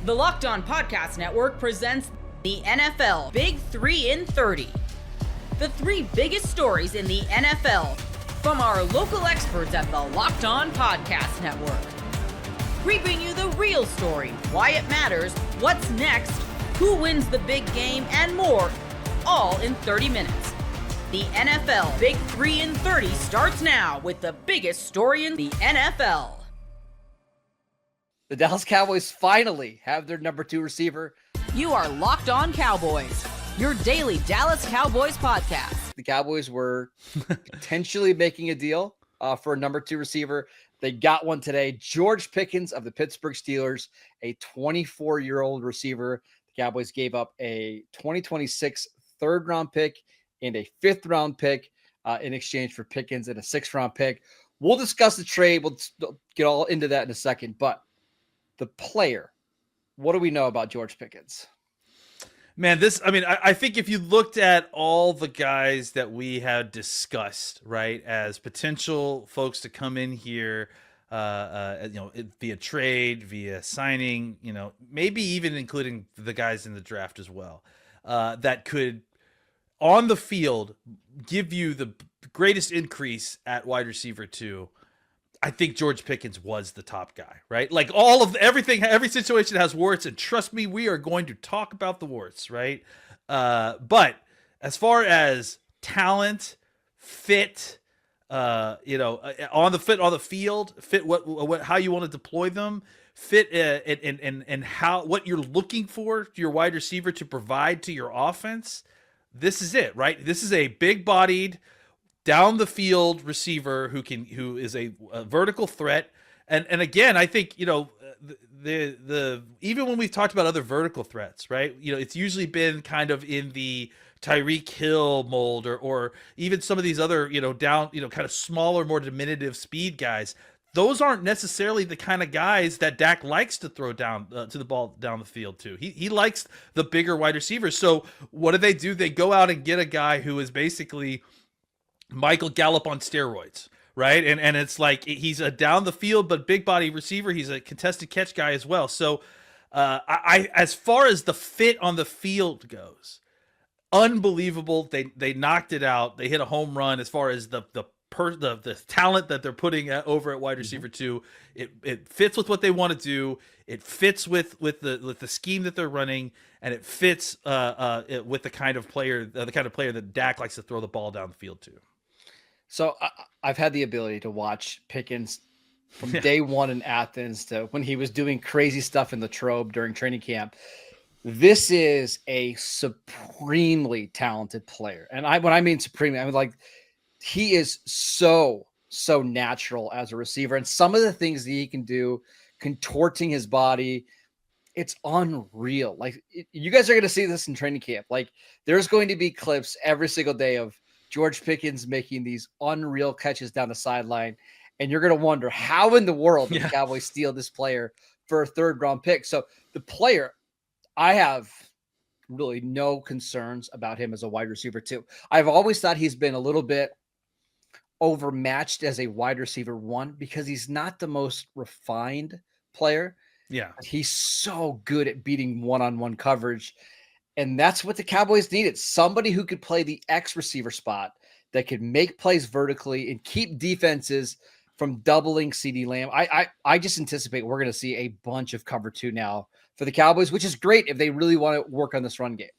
The Locked On Podcast Network presents the NFL Big 3 in 30. The 3 biggest stories in the NFL from our local experts at the Locked On Podcast Network. We bring you the real story, why it matters, what's next, who wins the big game, and more, all in 30 minutes. The NFL Big 3 in 30 starts now with the biggest story in the NFL. The Dallas Cowboys finally have their number 2 receiver. You are Locked On Cowboys, your daily Dallas Cowboys podcast. The Cowboys were potentially making a deal for a number 2 receiver. They got one today. George Pickens of the Pittsburgh Steelers, a 24-year-old receiver. The Cowboys gave up a 2026 third-round pick and a 5th-round pick in exchange for Pickens and a 6th-round pick. We'll discuss the trade. We'll get all into that in a second, but the player, what do we know about George Pickens? Man, I think if you looked at all the guys that we had discussed, right, as potential folks to come in here, via trade, via signing, maybe even including the guys in the draft as well, that could, on the field, give you the greatest increase at wide receiver 2. I think George Pickens was the top guy, right? Like every situation has warts, and trust me, we are going to talk about the warts, right? But as far as talent, fit, on the field, fit what how you want to deploy them, fit and how what you're looking for your wide receiver to provide to your offense. This is it, right? This is a big-bodied, down the field receiver who is a vertical threat. And again, I think, the even when we've talked about other vertical threats, right? It's usually been kind of in the Tyreek Hill mold or even some of these other, down, kind of smaller, more diminutive speed guys. Those aren't necessarily the kind of guys that Dak likes to throw down to the ball down the field to. He likes the bigger wide receivers. So what do? They go out and get a guy who is basically Michael Gallup on steroids, right? And it's like he's a down the field but big body receiver. He's a contested catch guy as well. So I as far as the fit on the field goes, unbelievable. They knocked it out. They hit a home run as far as the talent that they're putting over at wide receiver 2. It fits with what they want to do. It fits with the scheme that they're running, and it fits with the kind of player that Dak likes to throw the ball down the field to. So I've had the ability to watch Pickens from day one in Athens to when he was doing crazy stuff in Latrobe during training camp. This is a supremely talented player. And when I mean supremely, I mean like he is so natural as a receiver. And some of the things that he can do, contorting his body, it's unreal. Like you guys are going to see this in training camp. Like there's going to be clips every single day of George Pickens making these unreal catches down the sideline. And you're going to wonder how in the world did the Cowboys steal this player for a 3rd-round pick? So the player, I have really no concerns about him as a wide receiver too. I've always thought he's been a little bit overmatched as a wide receiver 1 because he's not the most refined player. Yeah. He's so good at beating one-on-one coverage. And that's what the Cowboys needed. Somebody who could play the X receiver spot that could make plays vertically and keep defenses from doubling CeeDee Lamb. I just anticipate we're going to see a bunch of cover 2 now for the Cowboys, which is great if they really want to work on this run game.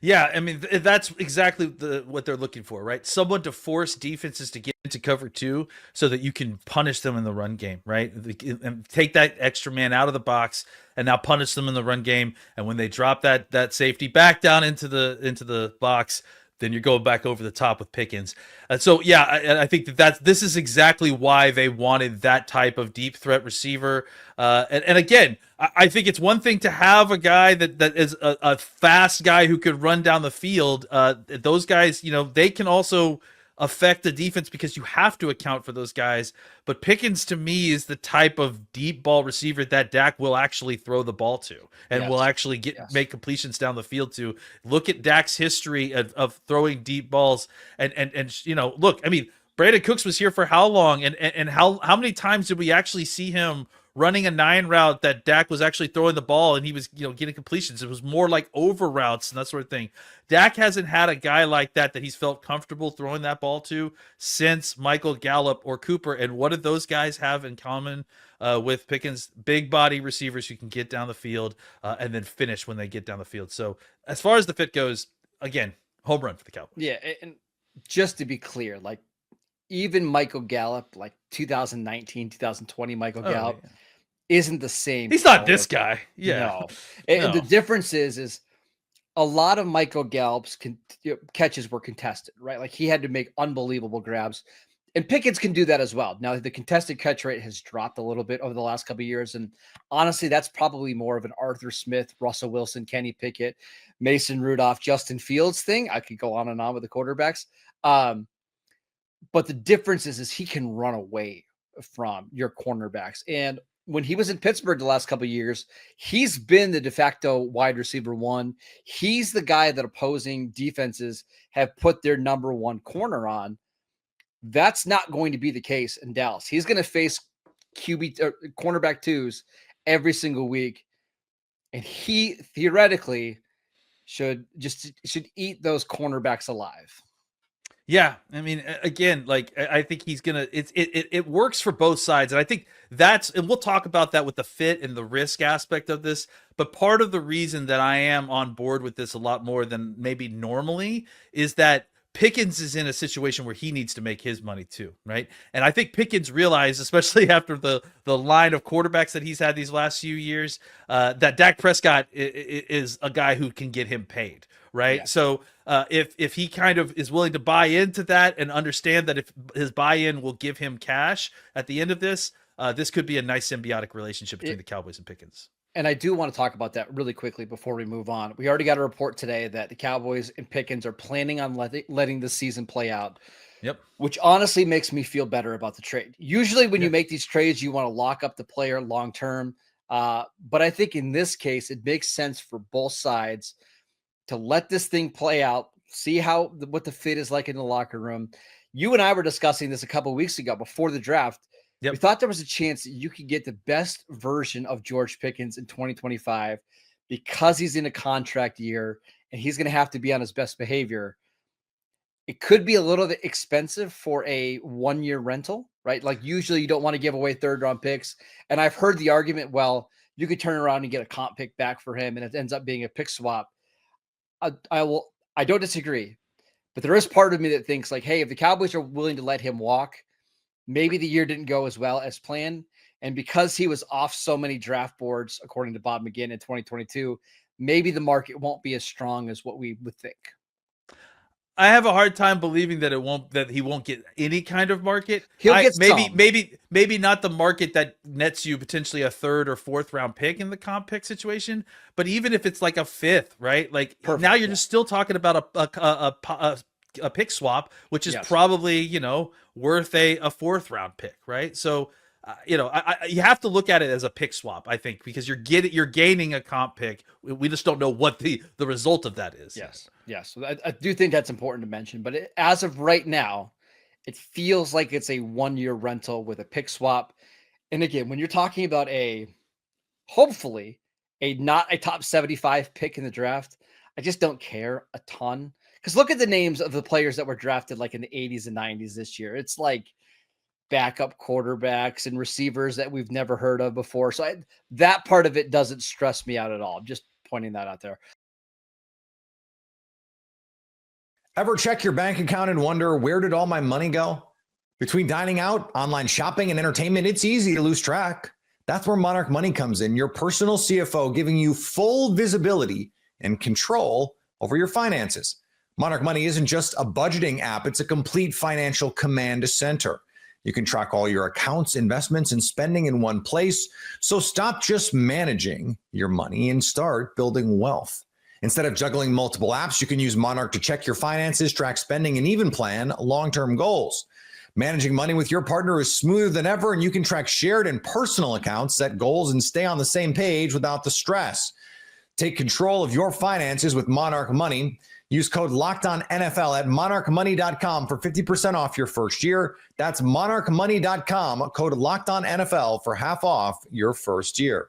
Yeah, I mean, that's exactly what they're looking for, right? Someone to force defenses to get into cover 2 so that you can punish them in the run game, right? And take that extra man out of the box and now punish them in the run game. And when they drop that safety back down into the box, then you're going back over the top with Pickens. So, yeah, I think this is exactly why they wanted that type of deep threat receiver. And again, I think it's one thing to have a guy that is a fast guy who could run down the field. Those guys, they can also affect the defense because you have to account for those guys. But Pickens, to me, is the type of deep ball receiver that Dak will actually throw the ball to and will actually make completions down the field to. Look at Dak's history of throwing deep balls. And look, I mean, Brandon Cooks was here for how long? And how many times did we actually see him running a 9 route that Dak was actually throwing the ball and he was, getting completions. It was more like over routes and that sort of thing. Dak hasn't had a guy like that he's felt comfortable throwing that ball to since Michael Gallup or Cooper. And what did those guys have in common with Pickens? Big body receivers who can get down the field and then finish when they get down the field. So as far as the fit goes, again, home run for the Cowboys. Yeah, and just to be clear, like even Michael Gallup, like 2019, 2020 Michael Gallup isn't the same. He's not this guy. Yeah. No. And the difference is a lot of Michael Gallup's catches were contested, right? Like he had to make unbelievable grabs. And Pickens can do that as well. Now, the contested catch rate has dropped a little bit over the last couple of years. And honestly, that's probably more of an Arthur Smith, Russell Wilson, Kenny Pickett, Mason Rudolph, Justin Fields thing. I could go on and on with the quarterbacks. But the difference is he can run away from your cornerbacks. And when he was in Pittsburgh the last couple of years, he's been the de facto wide receiver one. He's the guy that opposing defenses have put their number one corner on. That's not going to be the case in Dallas. He's going to face cornerback twos every single week. And he theoretically should eat those cornerbacks alive. Yeah, I mean, again, like I think he's gonna. It works for both sides, and I think and we'll talk about that with the fit and the risk aspect of this. But part of the reason that I am on board with this a lot more than maybe normally is that Pickens is in a situation where he needs to make his money too, right? And I think Pickens realized, especially after the line of quarterbacks that he's had these last few years, that Dak Prescott is a guy who can get him paid, right? Yeah. So if he kind of is willing to buy into that and understand that if his buy-in will give him cash at the end of this, this could be a nice symbiotic relationship between the Cowboys and Pickens. And I do want to talk about that really quickly before we move on. We already got a report today that the Cowboys and Pickens are planning on letting the season play out. Yep. Which honestly makes me feel better about the trade. Usually when you make these trades, you want to lock up the player long-term. But I think in this case, it makes sense for both sides to let this thing play out, see what the fit is like in the locker room. You and I were discussing this a couple of weeks ago before the draft. Yep. We thought there was a chance that you could get the best version of George Pickens in 2025 because he's in a contract year and he's going to have to be on his best behavior. It could be a little bit expensive for a one-year rental, right? Like usually you don't want to give away third-round picks. And I've heard the argument, well, you could turn around and get a comp pick back for him and it ends up being a pick swap. I don't disagree, but there is part of me that thinks like, hey, if the Cowboys are willing to let him walk, maybe the year didn't go as well as planned. And because he was off so many draft boards, according to Bob McGinn in 2022, maybe the market won't be as strong as what we would think. I have a hard time believing that he won't get any kind of market. He'll get maybe not the market that nets you potentially a third or fourth round pick in the comp pick situation, but even if it's like a fifth, right? Like now you're just still talking about a pick swap, which is probably, worth a fourth round pick, right? So, you have to look at it as a pick swap, I think, because you're gaining a comp pick. We just don't know what the result of that is. Yes. So I do think that's important to mention, but as of right now, it feels like it's a one-year rental with a pick swap. And again, when you're talking about hopefully not a top 75 pick in the draft, I just don't care a ton. Because look at the names of the players that were drafted like in the 80s and 90s this year. It's like backup quarterbacks and receivers that we've never heard of before. So that part of it doesn't stress me out at all. I'm just pointing that out there. Ever check your bank account and wonder, where did all my money go? Between dining out, online shopping, and entertainment, it's easy to lose track. That's where Monarch Money comes in, your personal CFO, giving you full visibility and control over your finances. Monarch Money isn't just a budgeting app, it's a complete financial command center. You can track all your accounts, investments, and spending in one place. So stop just managing your money and start building wealth. Instead of juggling multiple apps, you can use Monarch to check your finances, track spending, and even plan long-term goals. Managing money with your partner is smoother than ever, and you can track shared and personal accounts, set goals, and stay on the same page without the stress. Take control of your finances with Monarch Money. Use code LOCKEDONNFL at monarchmoney.com for 50% off your first year. That's monarchmoney.com, code LOCKEDONNFL for half off your first year.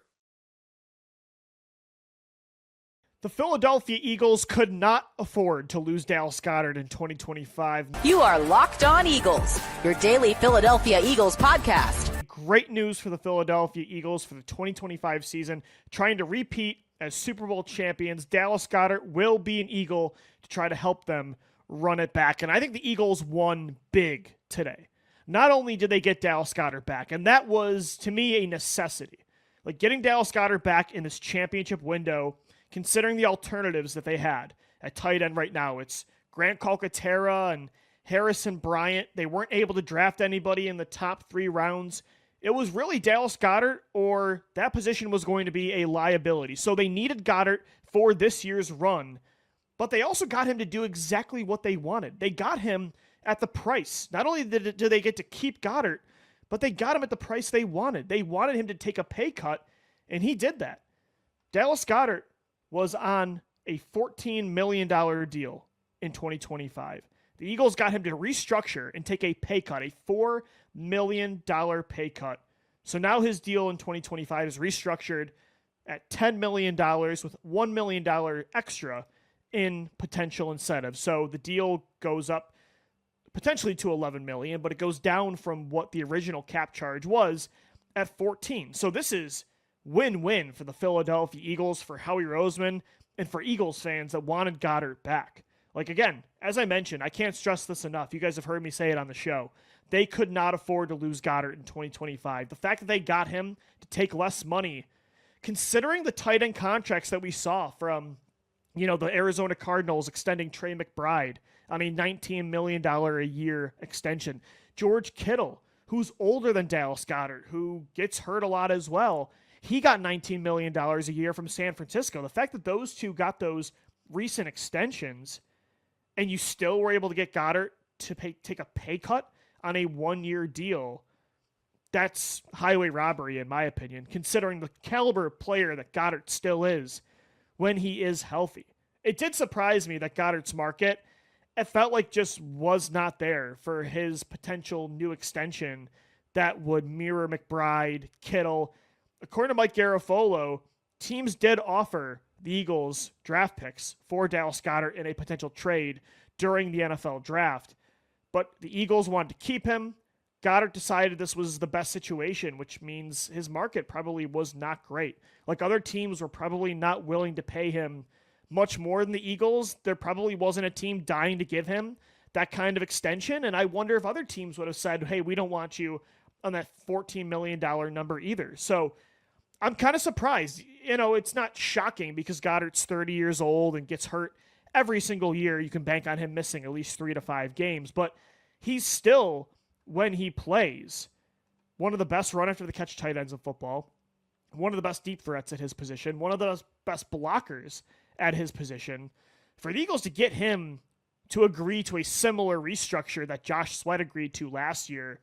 The Philadelphia Eagles could not afford to lose Dallas Goedert in 2025. You are Locked On Eagles, your daily Philadelphia Eagles podcast. Great news for the Philadelphia Eagles for the 2025 season, trying to repeat as Super Bowl champions. Dallas Goedert will be an Eagle to try to help them run it back. And I think the Eagles won big today. Not only did they get Dallas Goedert back, and that was, to me, a necessity. Like, getting Dallas Goedert back in this championship window, considering the alternatives that they had at tight end right now. It's Grant Calcaterra and Harrison Bryant. They weren't able to draft anybody in the top 3 rounds. It was really Dallas Goedert, or that position was going to be a liability. So they needed Goedert for this year's run, but they also got him to do exactly what they wanted. They got him at the price. Not only did they get to keep Goedert, but they got him at the price they wanted. They wanted him to take a pay cut, and he did that. Dallas Goedert was on a $14 million deal in 2025. The Eagles got him to restructure and take a pay cut, a $4 million pay cut. So now his deal in 2025 is restructured at $10 million with $1 million extra in potential incentives. So the deal goes up potentially to $11 million, but it goes down from what the original cap charge was at $14. So this is win-win for the Philadelphia Eagles, for Howie Roseman, and for Eagles fans that wanted Goedert back. Like, again, as I mentioned, I can't stress this enough. You guys have heard me say it on the show. They could not afford to lose Goedert in 2025. The fact that they got him to take less money, considering the tight end contracts that we saw from, the Arizona Cardinals extending Trey McBride on a $19 million a year extension. George Kittle, who's older than Dallas Goedert, who gets hurt a lot as well, he got $19 million a year from San Francisco. The fact that those two got those recent extensions and you still were able to get Goedert to take a pay cut on a 1-year deal, that's highway robbery in my opinion, considering the caliber of player that Goedert still is when he is healthy. It did surprise me that Goedert's market, it felt like just was not there for his potential new extension that would mirror McBride, Kittle. According to Mike Garafolo, teams did offer the Eagles draft picks for Dallas Goedert in a potential trade during the NFL draft, but the Eagles wanted to keep him. Goedert decided this was the best situation, which means his market probably was not great. Like, other teams were probably not willing to pay him much more than the Eagles. There probably wasn't a team dying to give him that kind of extension, and I wonder if other teams would have said, hey, we don't want you on that $14 million number either. So I'm kind of surprised. It's not shocking because Goedert's 30 years old and gets hurt every single year. You can bank on him missing at least 3 to 5 games, but he's still, when he plays, one of the best run after the catch tight ends in football, one of the best deep threats at his position, one of the best blockers at his position. For the Eagles to get him to agree to a similar restructure that Josh Sweat agreed to last year,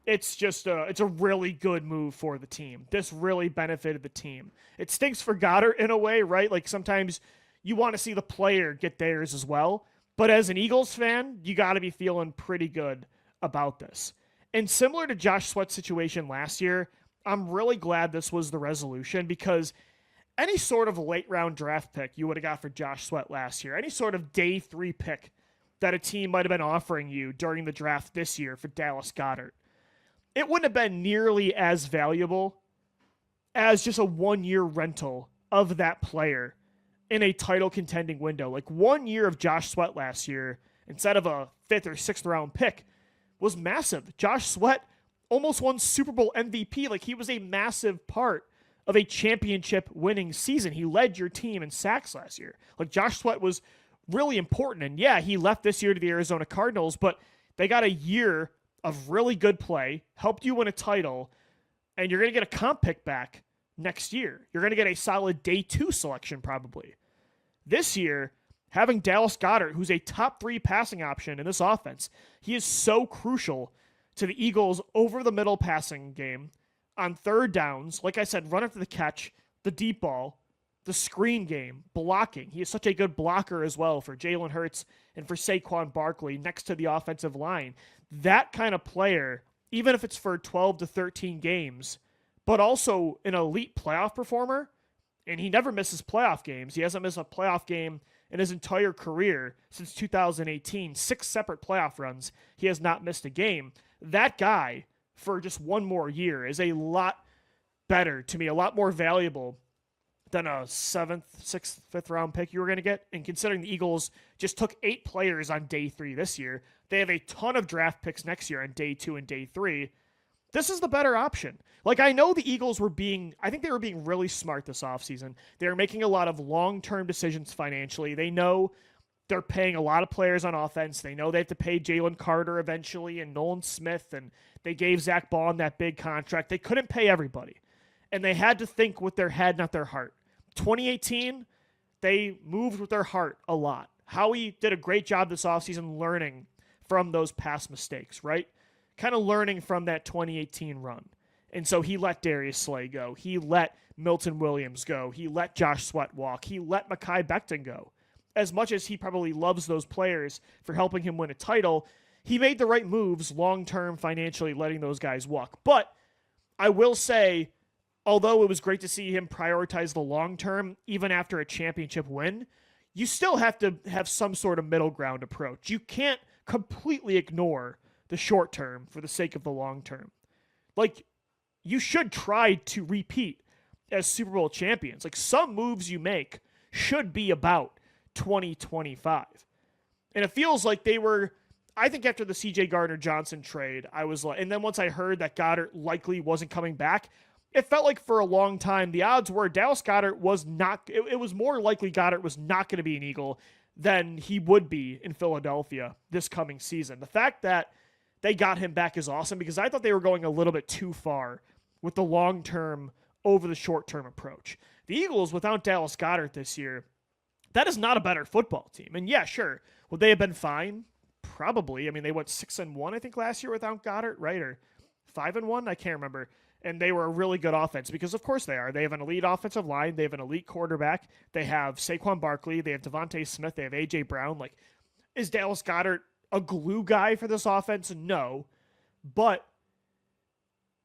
it's a really good move for the team. This really benefited the team. It stinks for Goedert in a way, right? Like, sometimes you want to see the player get theirs as well. But as an Eagles fan, you got to be feeling pretty good about this. And similar to Josh Sweat's situation last year, I'm really glad this was the resolution, because any sort of late round draft pick you would have got for Josh Sweat last year, any sort of day 3 pick that a team might have been offering you during the draft this year for Dallas Goedert, it wouldn't have been nearly as valuable as just a 1-year rental of that player in a title contending window. Like, 1 year of Josh Sweat last year, instead of a 5th or 6th round pick, was massive. Josh Sweat almost won Super Bowl MVP. Like, he was a massive part of a championship winning season. He led your team in sacks last year. Like, Josh Sweat was really important. And yeah, he left this year to the Arizona Cardinals, but they got a year of really good play, helped you win a title, and you're going to get a comp pick back next year. You're going to get a solid day 2 selection probably. This year, having Dallas Goedert, who's a top 3 passing option in this offense, he is so crucial to the Eagles' over-the-middle passing game on 3rd downs. Like I said, run after the catch, the deep ball, the screen game, blocking. He is such a good blocker as well for Jalen Hurts and for Saquon Barkley next to the offensive line. That kind of player, even if it's for 12 to 13 games, but also an elite playoff performer, and he never misses playoff games. He hasn't missed a playoff game in his entire career since 2018. 6 separate playoff runs. He has not missed a game. That guy, for just one more year, is a lot better to me, a lot more valuable than a 7th, 6th, 5th round pick you were going to get. And considering the Eagles just took 8 players on day 3 this year, they have a ton of draft picks next year on day 2 and day 3. This is the better option. Like, I know the Eagles I think they were being really smart this offseason. They were making a lot of long-term decisions financially. They know they're paying a lot of players on offense. They know they have to pay Jalen Carter eventually and Nolan Smith, and they gave Zach Bond that big contract. They couldn't pay everybody, and they had to think with their head, not their heart. 2018, they moved with their heart a lot. Howie did a great job this offseason learning from those past mistakes, right? Kind of learning from that 2018 run. And so he let Darius Slay go. He let Milton Williams go. He let Josh Sweat walk. He let Mekhi Becton go. As much as he probably loves those players for helping him win a title, he made the right moves long-term financially letting those guys walk. But I will say, although it was great to see him prioritize the long-term, even after a championship win, you still have to have some sort of middle ground approach. You can't completely ignore the short term for the sake of the long term. Like, you should try to repeat as Super Bowl champions. Like, some moves you make should be about 2025. And it feels like they were, I think after the CJ Gardner-Johnson trade, I was like, and then once I heard that Goedert likely wasn't coming back, it felt like for a long time, the odds were Dallas Goedert was not, it was more likely Goedert was not going to be an Eagle than he would be in Philadelphia this coming season. The fact that they got him back is awesome because I thought they were going a little bit too far with the long-term over the short-term approach. The Eagles, without Dallas Goedert this year, that is not a better football team. And yeah, sure, would they have been fine? Probably. I mean, they went 6-1, I think, last year without Goedert, right? Or 5-1? I can't remember. And they were a really good offense because, of course, they are. They have an elite offensive line. They have an elite quarterback. They have Saquon Barkley. They have Devontae Smith. They have A.J. Brown. Like, is Dallas Goedert a glue guy for this offense? No. But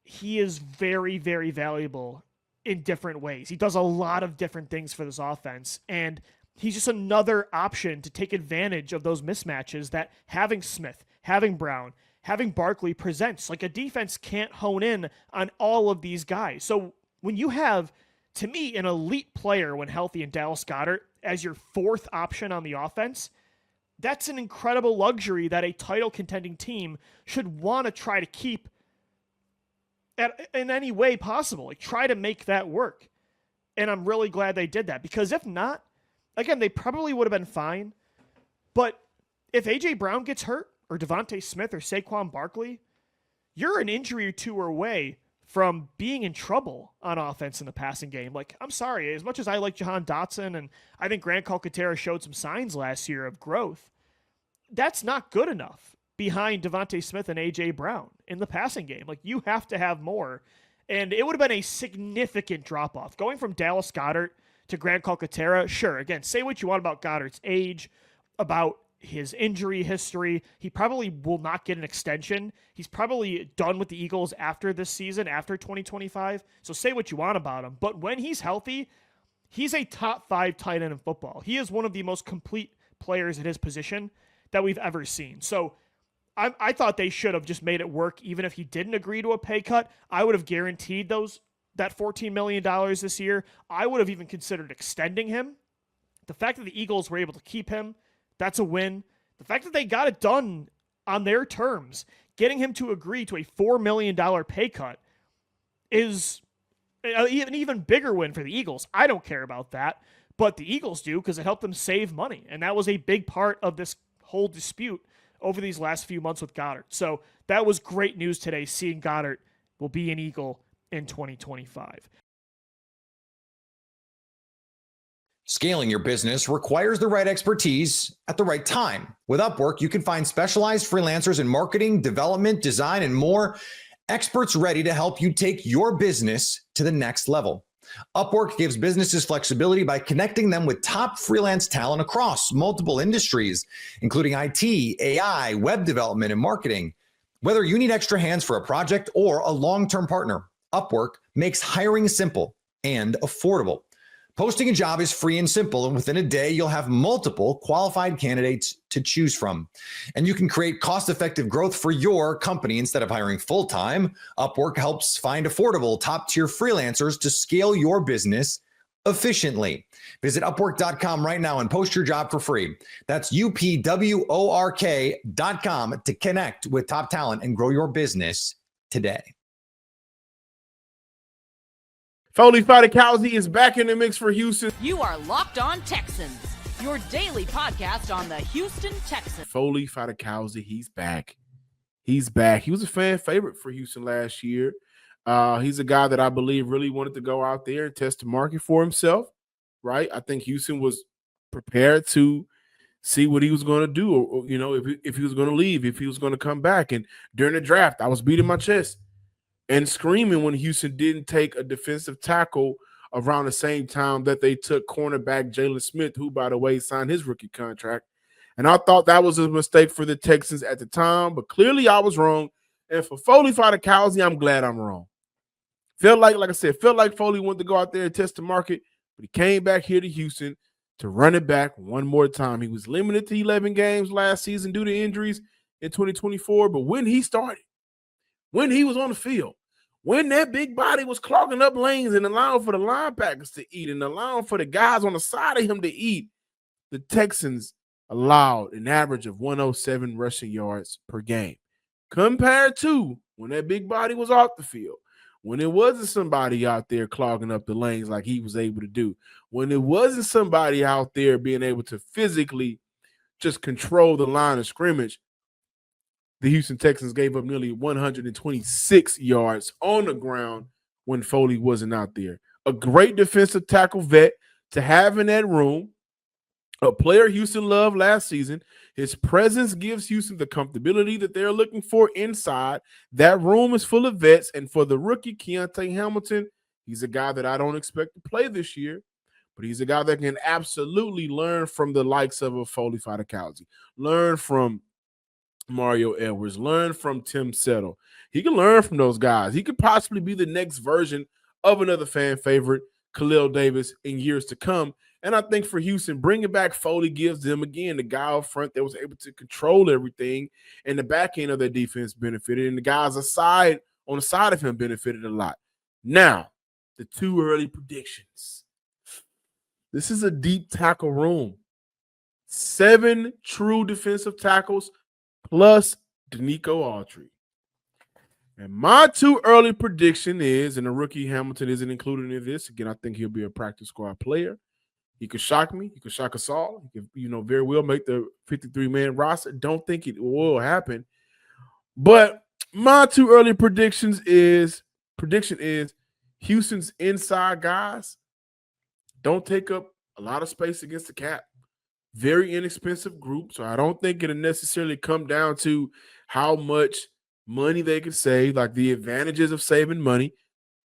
he is very, very valuable in different ways. He does a lot of different things for this offense. And he's just another option to take advantage of those mismatches that having Smith, having Brown, having Barkley presents. Like, a defense can't hone in on all of these guys. So when you have, to me, an elite player when healthy in Dallas Goedert as your 4th option on the offense, that's an incredible luxury that a title contending team should want to try to keep in any way possible. Like, try to make that work. And I'm really glad they did that because if not, again, they probably would have been fine. But if A.J. Brown gets hurt, or Devontae Smith or Saquon Barkley, you're an injury or two away from being in trouble on offense in the passing game. Like, I'm sorry, as much as I like Jahan Dotson, and I think Grant Calcaterra showed some signs last year of growth, that's not good enough behind Devontae Smith and A.J. Brown in the passing game. Like, you have to have more. And it would have been a significant drop-off. Going from Dallas Goedert to Grant Calcaterra, sure, again, say what you want about Goedert's age, about his injury history. He probably will not get an extension. He's probably done with the Eagles after this season, after 2025. So say what you want about him. But when he's healthy, he's a top 5 tight end in football. He is one of the most complete players at his position that we've ever seen. So I thought they should have just made it work. Even if he didn't agree to a pay cut, I would have guaranteed that $14 million this year. I would have even considered extending him. The fact that the Eagles were able to keep him, that's a win. The fact that they got it done on their terms, getting him to agree to a $4 million pay cut, is an even bigger win for the Eagles. I don't care about that, but the Eagles do because it helped them save money. And that was a big part of this whole dispute over these last few months with Goedert. So that was great news today, seeing Goedert will be an Eagle in 2025. Scaling your business requires the right expertise at the right time. With Upwork, you can find specialized freelancers in marketing, development, design, and more. Experts ready to help you take your business to the next level. Upwork gives businesses flexibility by connecting them with top freelance talent across multiple industries, including IT, AI, web development, and marketing. Whether you need extra hands for a project or a long-term partner, Upwork makes hiring simple and affordable. Posting a job is free and simple, and within a day, you'll have multiple qualified candidates to choose from. And you can create cost-effective growth for your company instead of hiring full-time. Upwork helps find affordable, top-tier freelancers to scale your business efficiently. Visit Upwork.com right now and post your job for free. That's UPWORK.com to connect with top talent and grow your business today. Foley Fatukasi is back in the mix for Houston. You are Locked On Texans, your daily podcast on the Houston Texans. Foley Fatukasi, he's back. He's back. He was a fan favorite for Houston last year. He's a guy that I believe really wanted to go out there and test the market for himself, right? I think Houston was prepared to see what he was going to do, or if he was going to leave, if he was going to come back. And during the draft, I was beating my chest and screaming when Houston didn't take a defensive tackle around the same time that they took cornerback Jalen Smith, who, by the way, signed his rookie contract. And I thought that was a mistake for the Texans at the time, but clearly I was wrong. And for Foley Fatukasi, I'm glad I'm wrong. Felt like Foley wanted to go out there and test the market, but he came back here to Houston to run it back one more time. He was limited to 11 games last season due to injuries in 2024, but when he started, when he was on the field, when that big body was clogging up lanes and allowing for the linebackers to eat and allowing for the guys on the side of him to eat, the Texans allowed an average of 107 rushing yards per game compared to when that big body was off the field, when it wasn't somebody out there clogging up the lanes like he was able to do, when it wasn't somebody out there being able to physically just control the line of scrimmage. The Houston Texans gave up nearly 126 yards on the ground when Foley wasn't out there. A great defensive tackle vet to have in that room, a player Houston loved last season. His presence gives Houston the comfortability that they're looking for inside. That room is full of vets, and for the rookie, Keontae Hamilton, he's a guy that I don't expect to play this year, but he's a guy that can absolutely learn from the likes of a Foley Fatukasi, learn from Mario Edwards, learn from Tim Settle. He can learn from those guys. He could possibly be the next version of another fan favorite, Khalil Davis, in years to come. And I think for Houston, bringing back Foley gives them, again, the guy up front that was able to control everything, and the back end of their defense benefited, and the guys on the side of him benefited a lot. Now, the two early predictions. This is a deep tackle room. 7 true defensive tackles plus Danico Autry. And my 2 early prediction is, and the rookie Hamilton isn't included in this. Again, I think he'll be a practice squad player. He could shock me. He could shock us all. He could, very well make the 53-man roster. Don't think it will happen. But my 2 early prediction is Houston's inside guys don't take up a lot of space against the cap. Very inexpensive group, so I don't think it'll necessarily come down to how much money they can save, like the advantages of saving money,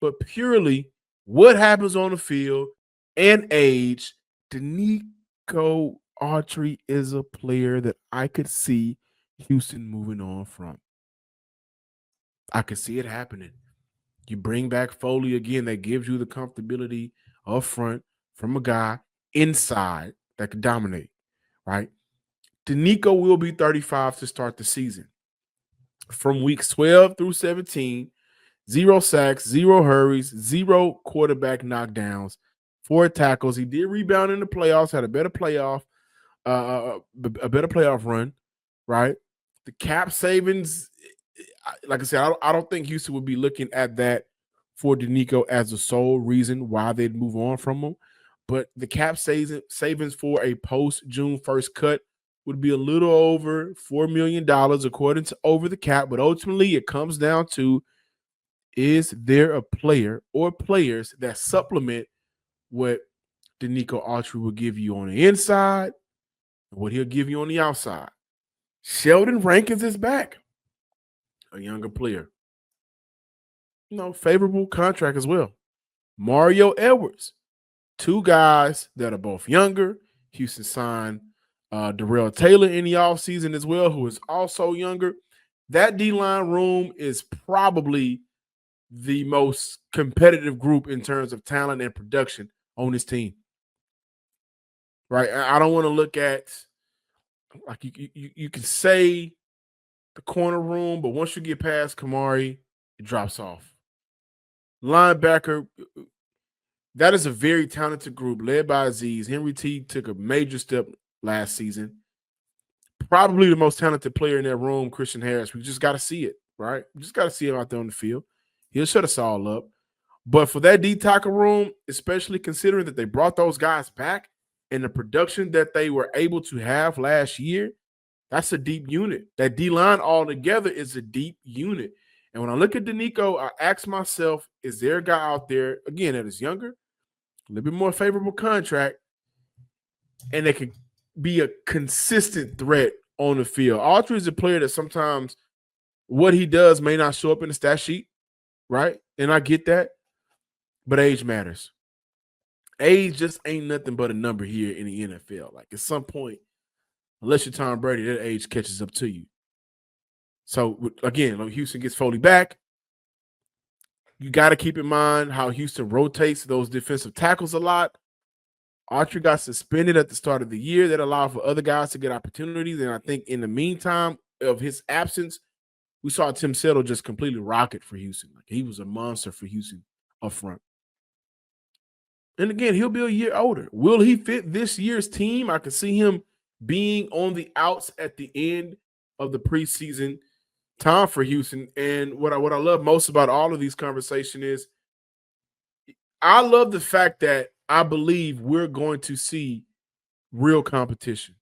but purely what happens on the field and age. Danico Autry is a player that I could see Houston moving on from. I could see it happening. You bring back Foley again, that gives you the comfortability up front from a guy inside that can dominate, right? Danico will be 35 to start the season. From weeks 12 through 17, 0 sacks, 0 hurries, 0 quarterback knockdowns, 4 tackles. He did rebound in the playoffs, had a better playoff run, right? The cap savings, like I said, I don't think Houston would be looking at that for Danico as the sole reason why they'd move on from him. But the cap savings for a post-June 1st cut would be a little over $4 million according to Over the Cap. But ultimately, it comes down to, is there a player or players that supplement what Danico Autry will give you on the inside and what he'll give you on the outside? Sheldon Rankins is back, a younger player. Favorable contract as well. Mario Edwards. Two guys that are both younger. Houston signed Darrell Taylor in the offseason as well, who is also younger. That D-line room is probably the most competitive group in terms of talent and production on this team. Right? I don't want to look at, like, you can say the corner room, but once you get past Kamari, it drops off. Linebacker, that is a very talented group led by Aziz. Henry T took a major step last season. Probably the most talented player in that room, Christian Harris. We just got to see it, right? We just got to see him out there on the field. He'll shut us all up. But for that D-tackle room, especially considering that they brought those guys back and the production that they were able to have last year, that's a deep unit. That D-line altogether is a deep unit. And when I look at Danico, I ask myself, is there a guy out there, again, that is younger, a little bit more favorable contract, and they can be a consistent threat on the field? Autry is a player that sometimes what he does may not show up in the stat sheet, right? And I get that, but age matters. Age just ain't nothing but a number here in the NFL. Like, at some point, unless you're Tom Brady, that age catches up to you. So, again, when Houston gets Foley back, you got to keep in mind how Houston rotates those defensive tackles a lot. Autry got suspended at the start of the year. That allowed for other guys to get opportunities. And I think in the meantime of his absence, we saw Tim Settle just completely rocket for Houston. Like, he was a monster for Houston up front. And again, he'll be a year older. Will he fit this year's team? I can see him being on the outs at the end of the preseason time for Houston. And what I love most about all of these conversations is I love the fact that I believe we're going to see real competition.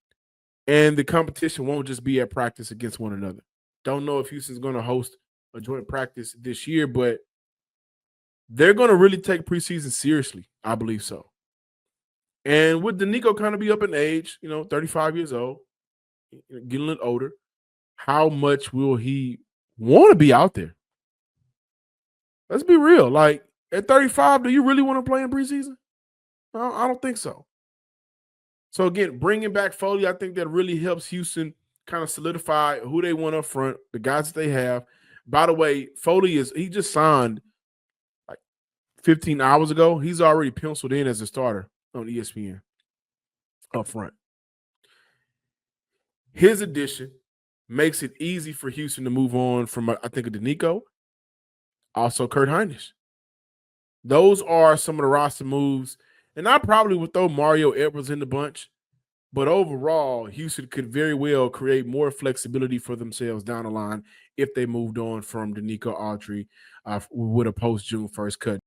And the competition won't just be at practice against one another. Don't know if Houston's going to host a joint practice this year, but they're going to really take preseason seriously. I believe so. And with Danico kind of be up in age, 35 years old, getting a little older, how much will he want to be out there? Let's be real. Like, at 35, do you really want to play in preseason? I don't think so. So, again, bringing back Foley, I think that really helps Houston kind of solidify who they want up front, the guys that they have. By the way, Foley he just signed like 15 hours ago. He's already penciled in as a starter on ESPN up front. His addition makes it easy for Houston to move on from, I think, a Danico, also Kurt Hinish. Those are some of the roster moves. And I probably would throw Mario Edwards in the bunch. But overall, Houston could very well create more flexibility for themselves down the line if they moved on from Danico Autry with a post-June 1st cut.